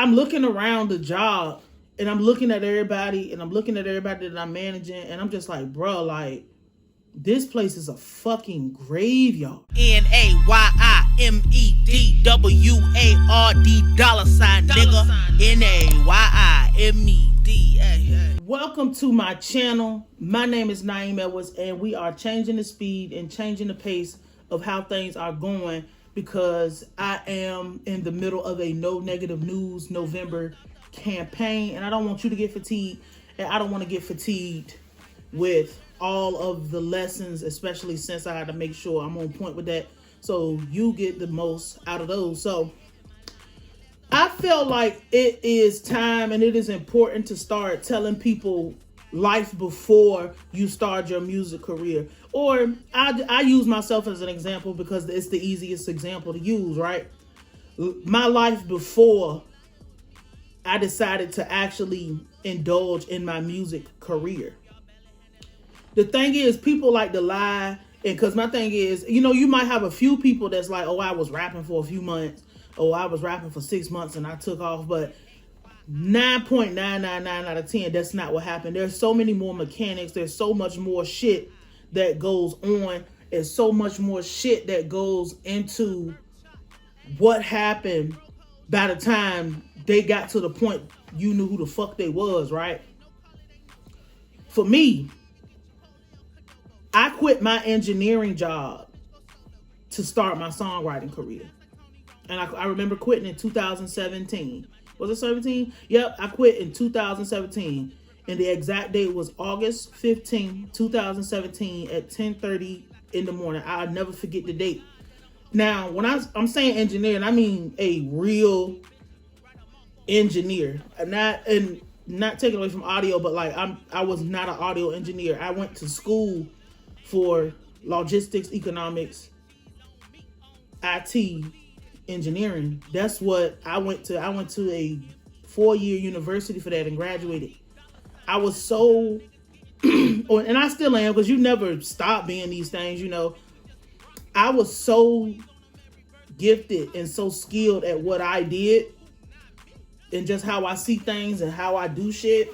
I'm looking around the job and I'm looking at everybody that I'm managing, and I'm just like, bro, like, this place is a fucking graveyard. Nayimedward $, nigga. Nayimed. Welcome to my channel. My name is Nayim Edwards, and we are changing the speed and changing the pace of how things are going because I am in the middle of a No Negative News November campaign, and I don't want you to get fatigued, and I don't want to get fatigued with all of the lessons, especially since I had to make sure I'm on point with that so you get the most out of those. So I feel like it is time and it is important to start telling people life before you start your music career. Or I use myself as an example because it's the easiest example to use, right? My life before I decided to actually indulge in my music career. The thing is, people like to lie, and because my thing is, you might have a few people that's like, oh, I was rapping for a few months, oh, I was rapping for 6 months and I took off, but 9.999 out of 10, that's not what happened. There's so many more mechanics, there's so much more shit that goes on, and so much more shit that goes into what happened by the time they got to the point you knew who the fuck they was, right? For me, I quit my engineering job to start my songwriting career. And I remember quitting in 2017. Was it 17? Yep, I quit in 2017. And the exact date was August 15, 2017 at 10:30 in the morning. I'll never forget the date. Now, when I'm saying engineering, I mean a real engineer. Not taking away from audio, but like I was not an audio engineer. I went to school for logistics, economics, IT, engineering. That's what I went to. I went to a 4-year university for that and graduated. I was so, and I still am, because you never stop being these things, I was so gifted and so skilled at what I did and just how I see things and how I do shit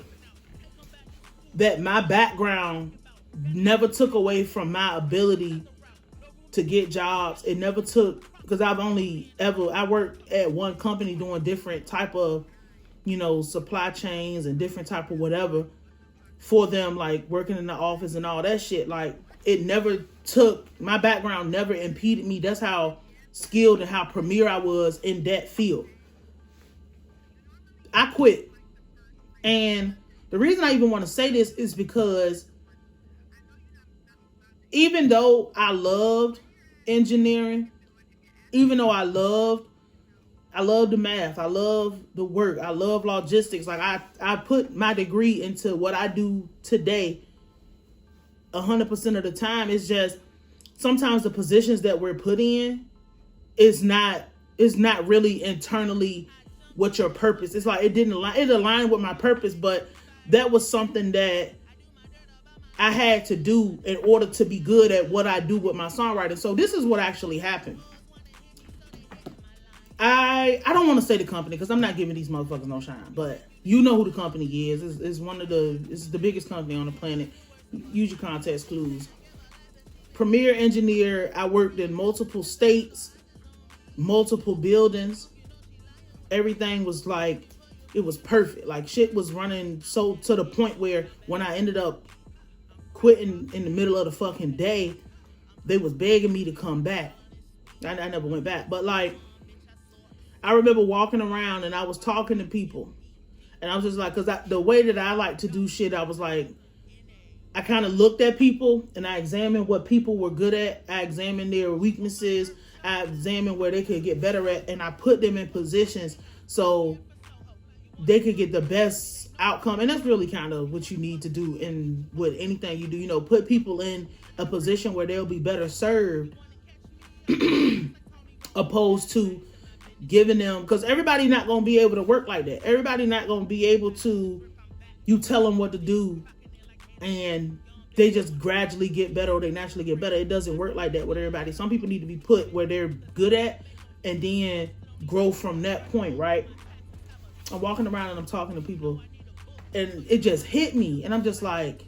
that my background never took away from my ability to get jobs. It never took, because I worked at one company doing different type of, supply chains and different type of whatever for them, like working in the office and all that shit. Like, it never took, my background never impeded me. That's how skilled and how premier I was in that field. I quit. And the reason I even want to say this is because even though I loved engineering, even though I loved the math, I love the work, I love logistics, like I put my degree into what I do today 100% of the time. It's just sometimes the positions that we're put in is not really internally what your purpose. It's like it aligned with my purpose, but that was something that I had to do in order to be good at what I do with my songwriting. So this is what actually happened. I don't want to say the company because I'm not giving these motherfuckers no shine, but you know who the company is. It's the biggest company on the planet. Use your context clues. Premier engineer. I worked in multiple states, multiple buildings. Everything was like, it was perfect. Like, shit was running so to the point where when I ended up quitting in the middle of the fucking day, they was begging me to come back. I never went back, but like, I remember walking around and I was talking to people, and I was just like, because the way that I like to do shit, I was like, I kind of looked at people and I examined what people were good at. I examined their weaknesses. I examined where they could get better at, and I put them in positions so they could get the best outcome. And that's really kind of what you need to do in with anything you do. Put people in a position where they'll be better served opposed to giving them, because everybody not going to be able to work like that. Everybody not going to be able to, you tell them what to do and they just gradually get better or they naturally get better. It doesn't work like that with everybody. Some people need to be put where they're good at and then grow from that point, right? I'm walking around and I'm talking to people, and it just hit me, and I'm just like,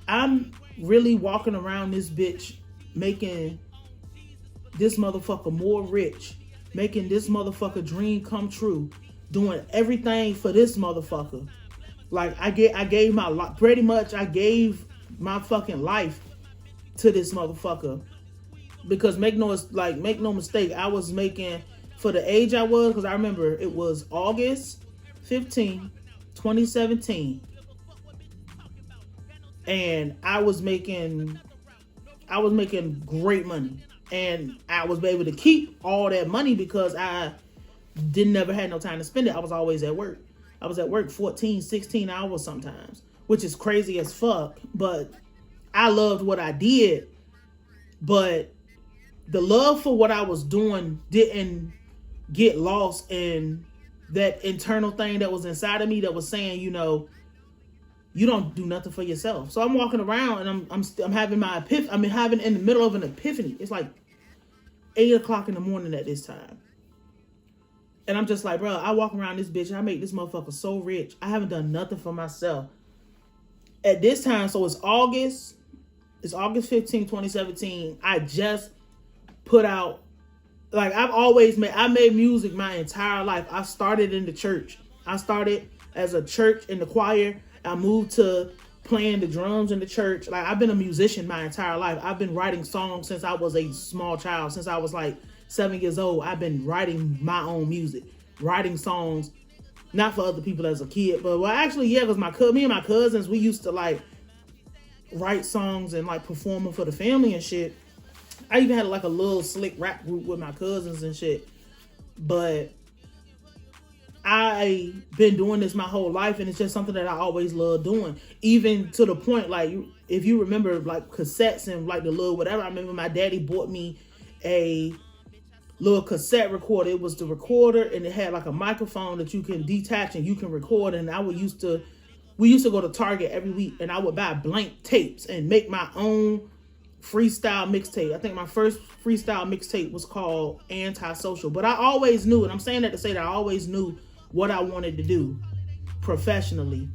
I'm really walking around this bitch making this motherfucker more rich, making this motherfucker dream come true, doing everything for this motherfucker. Like I gave my life, pretty much I gave my fucking life to this motherfucker. Because make no mistake, I was making, for the age I was, because I remember it was August 15, 2017. And I was making great money. And I was able to keep all that money because I didn't never had no time to spend it. I was always at work. I was at work 14, 16 hours sometimes, which is crazy as fuck. But I loved what I did. But the love for what I was doing didn't get lost in that internal thing that was inside of me that was saying, you know, you don't do nothing for yourself. So I'm walking around and I'm having my epiphany. I'm having in the middle of an epiphany. It's like 8 o'clock in the morning at this time. And I'm just like, bro, I walk around this bitch and I make this motherfucker so rich. I haven't done nothing for myself. At this time, so it's August 15, 2017. I just put out, like I made music my entire life. I started in the church. I started as a church in the choir. I moved to playing the drums in the church. Like I've been a musician my entire life. I've been writing songs since I was a small child. Since I was like 7 years old, I've been writing my own music, writing songs, not for other people as a kid, but well, actually, yeah, because me and my cousins, we used to like write songs and like perform them for the family and shit. I even had like a little slick rap group with my cousins and shit. But I been doing this my whole life, and it's just something that I always loved doing. Even to the point, like, if you remember, like, cassettes and, like, the little whatever. I remember my daddy bought me a little cassette recorder. It was the recorder, and it had, like, a microphone that you can detach and you can record. And we used to go to Target every week, and I would buy blank tapes and make my own freestyle mixtape. I think my first freestyle mixtape was called Antisocial. But I always knew, and I'm saying that to say that I always knew what I wanted to do professionally,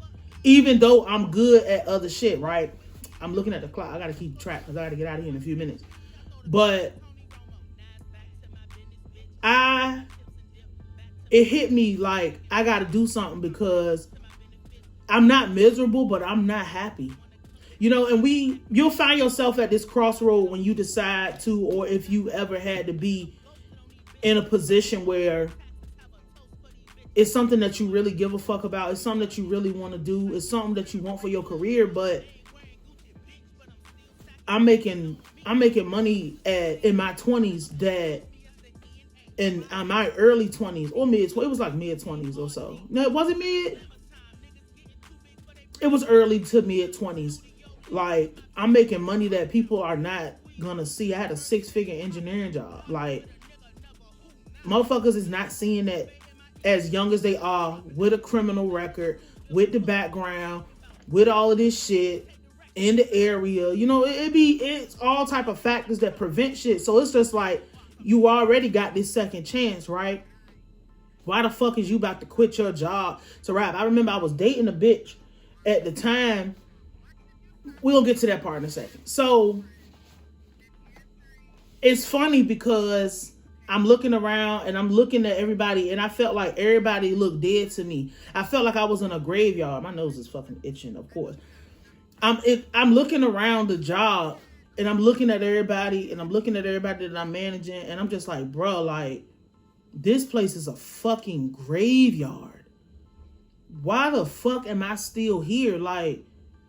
even though I'm good at other shit, right? I'm looking at the clock. I gotta keep track because I gotta get out of here in a few minutes. But it hit me like I gotta do something because I'm not miserable, but I'm not happy. You know, and you'll find yourself at this crossroad when you decide to, or if you ever had to be in a position where it's something that you really give a fuck about. It's something that you really want to do. It's something that you want for your career. But I'm making money in my 20s that in my early 20s or it was like mid 20s or so. No, it wasn't mid. It was early to mid 20s. Like, I'm making money that people are not gonna see. I had a 6-figure engineering job. Like, motherfuckers is not seeing that as young as they are, with a criminal record, with the background, with all of this shit in the area. You know, it's all type of factors that prevent shit. So it's just like, you already got this second chance, right? Why the fuck is you about to quit your job to rap? I remember I was dating a bitch at the time. We'll get to that part in a second. So it's funny because I'm looking around and I'm looking at everybody, and I felt like everybody looked dead to me. I felt like I was in a graveyard. My nose is fucking itching, of course. I'm looking around the job, and I'm looking at everybody, and I'm looking at everybody that I'm managing, and I'm just like, bro, like, this place is a fucking graveyard. Why the fuck am I still here? Like,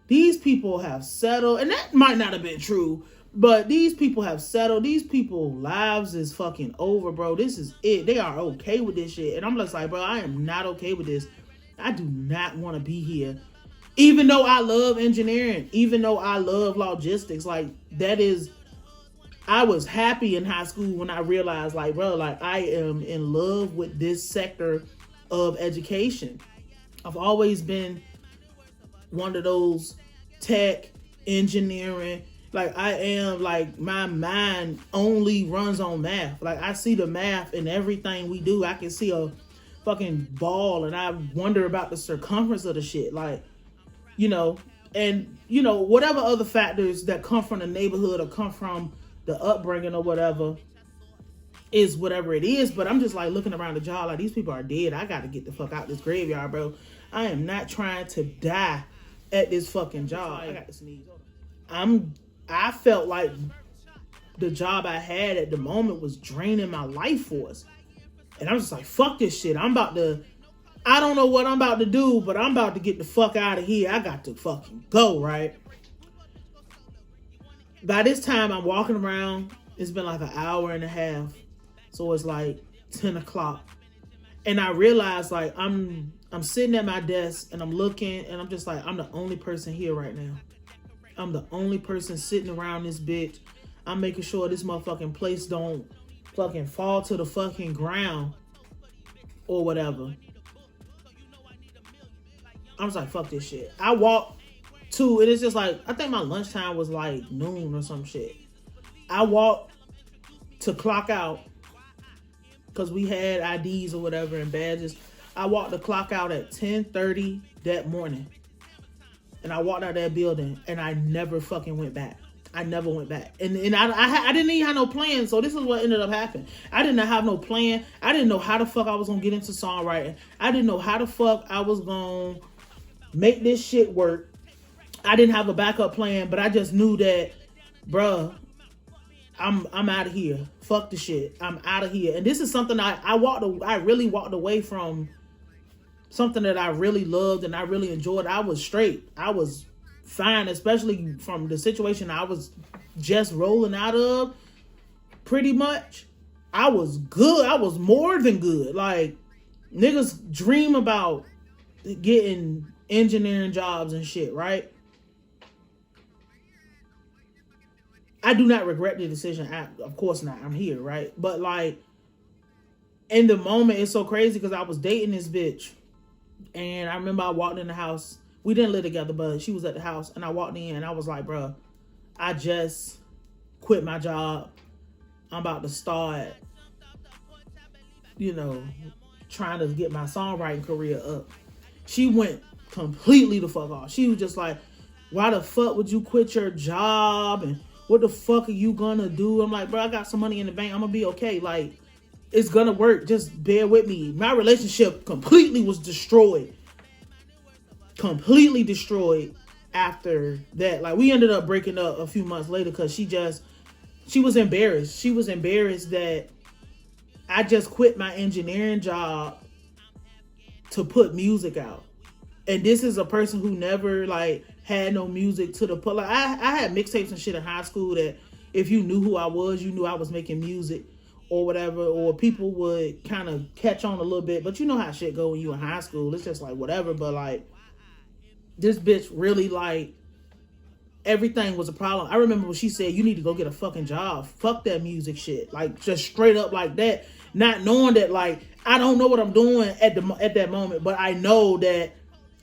these people have settled, and that might not have been true, but these people have settled. These people's lives is fucking over, bro. This is it. They are okay with this shit. And I'm just like, bro, I am not okay with this. I do not want to be here. Even though I love engineering, even though I love logistics, like, I was happy in high school when I realized, like, bro, like, I am in love with this sector of education. I've always been one of those tech, engineering, like, I am, like, my mind only runs on math. Like, I see the math in everything we do. I can see a fucking ball, and I wonder about the circumference of the shit. Like, you know, and, you know, whatever other factors that come from the neighborhood or come from the upbringing or whatever is whatever it is. But I'm just like looking around the job like, these people are dead. I got to get the fuck out this graveyard, bro. I am not trying to die at this fucking job. I got to sneeze. I felt like the job I had at the moment was draining my life force. And I'm just like, fuck this shit. I don't know what I'm about to do, but I'm about to get the fuck out of here. I got to fucking go, right? By this time, I'm walking around. It's been like an hour and a half. So it's like 10 o'clock. And I realized, like, I'm sitting at my desk and I'm looking and I'm just like, I'm the only person here right now. I'm the only person sitting around this bitch. I'm making sure this motherfucking place don't fucking fall to the fucking ground or whatever. I was like, fuck this shit. I walked to, and it's just like, I think my lunchtime was like noon or some shit. I walked to clock out because we had IDs or whatever and badges. I walked the clock out at 10:30 that morning. And I walked out that building and I never fucking went back. I never went back. And I didn't even have no plan. So this is what ended up happening. I didn't have no plan. I didn't know how the fuck I was going to get into songwriting. I didn't know how the fuck I was going to make this shit work. I didn't have a backup plan, but I just knew that, bruh, I'm out of here. Fuck the shit. I'm out of here. And this is something I really walked away from, something that I really loved and I really enjoyed. I was straight. I was fine, especially from the situation I was just rolling out of. Pretty much, I was good. I was more than good. Like, niggas dream about getting engineering jobs and shit, right? I do not regret the decision. Of course not. I'm here, right? But like, in the moment, it's so crazy because I was dating this bitch. And I remember I walked in the house. We didn't live together, but she was at the house. And I walked in and I was like, bro, I just quit my job. I'm about to start, you know, trying to get my songwriting career up. She went completely the fuck off. She was just like, why the fuck would you quit your job? And what the fuck are you gonna do? I'm like, bro, I got some money in the bank. I'm gonna be okay. Like, it's gonna work. Just bear with me. My relationship completely was destroyed. Completely destroyed after that. Like, we ended up breaking up a few months later because she was embarrassed. She was embarrassed that I just quit my engineering job to put music out. And this is a person who never like had no music to the put. Like, I had mixtapes and shit in high school that if you knew who I was, you knew I was making music or whatever, or people would kind of catch on a little bit. But you know how shit go when you in high school. It's just like whatever. But like, this bitch really, like, everything was a problem. I remember when she said, you need to go get a fucking job. Fuck that music shit. Like, just straight up like that. Not knowing that, like, I don't know what I'm doing at that moment, but I know that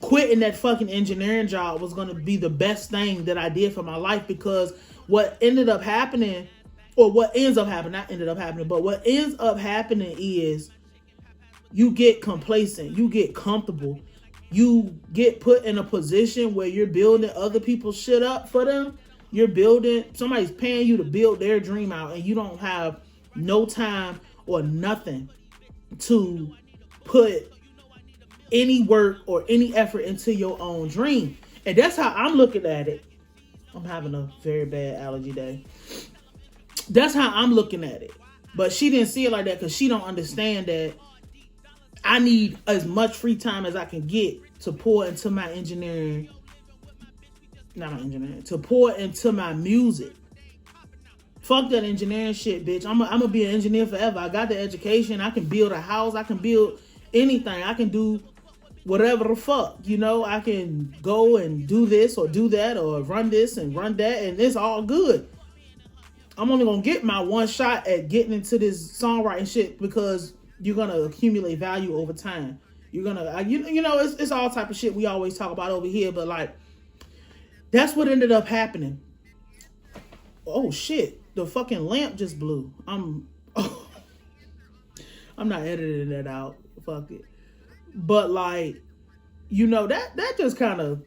quitting that fucking engineering job was going to be the best thing that I did for my life, because what ended up happening, or what ends up happening, not ended up happening, but what ends up happening is you get complacent, you get comfortable, you get put in a position where you're building other people's shit up for them. You're building, somebody's paying you to build their dream out, and you don't have no time or nothing to put any work or any effort into your own dream. And that's how I'm looking at it. I'm having a very bad allergy day. That's how I'm looking at it. But she didn't see it like that because she don't understand that I need as much free time as I can get to pour into my engineering. Not my engineering. To pour into my music. Fuck that engineering shit, bitch. I'm gonna be an engineer forever. I got the education. I can build a house. I can build anything. I can do whatever the fuck, you know. I can go and do this or do that or run this and run that, and it's all good. I'm only gonna get my one shot at getting into this songwriting shit because you're gonna accumulate value over time. You're gonna, you know, it's all type of shit we always talk about over here, but like, that's what ended up happening. Oh shit, the fucking lamp just blew. I'm not editing that out. Fuck it. But like, you know, that just kind of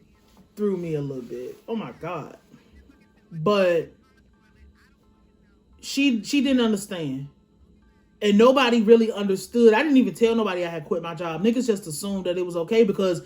threw me a little bit. Oh my God. But she didn't understand. And nobody really understood. I didn't even tell nobody I had quit my job. Niggas just assumed that it was okay because,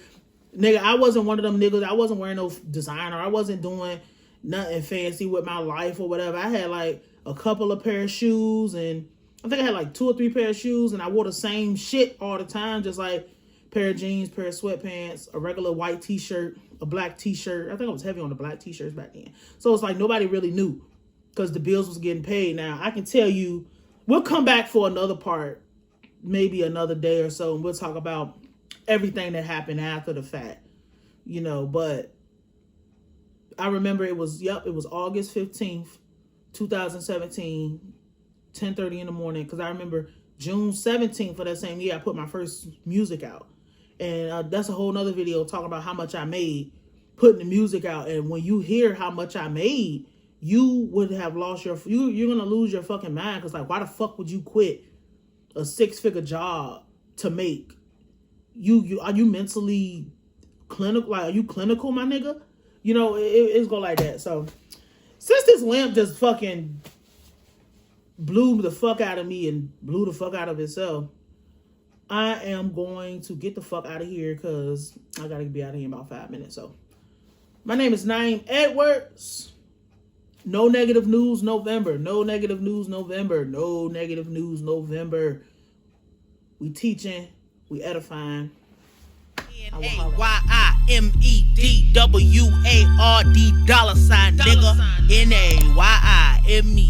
nigga, I wasn't one of them niggas. I wasn't wearing no designer. I wasn't doing nothing fancy with my life or whatever. I had like a couple of pair of shoes, and I think I had like 2 or 3 pair of shoes, and I wore the same shit all the time, just like pair of jeans, pair of sweatpants, a regular white t-shirt, a black t-shirt. I think I was heavy on the black t-shirts back then. So it's like nobody really knew because the bills was getting paid. Now, I can tell you, we'll come back for another part, maybe another day or so, and we'll talk about everything that happened after the fact, you know. But I remember it was August 15th, 2017, 10:30 in the morning, because I remember June 17th for that same year, I put my first music out. And that's a whole nother video talking about how much I made putting the music out. And when you hear how much I made, you would have lost you're going to lose your fucking mind. Because, like, why the fuck would you quit a 6-figure job to make? Are you mentally clinical? Like, are you clinical, my nigga? You know, it's go like that. So, since this lamp just fucking blew the fuck out of me and blew the fuck out of itself, I am going to get the fuck out of here because I got to be out of here in about 5 minutes. So, my name is Nayim Edwards. No negative news November. No negative news November. No negative news November. We teaching. We edifying. NAYIMEDWARD $, nigga. NAYIMED.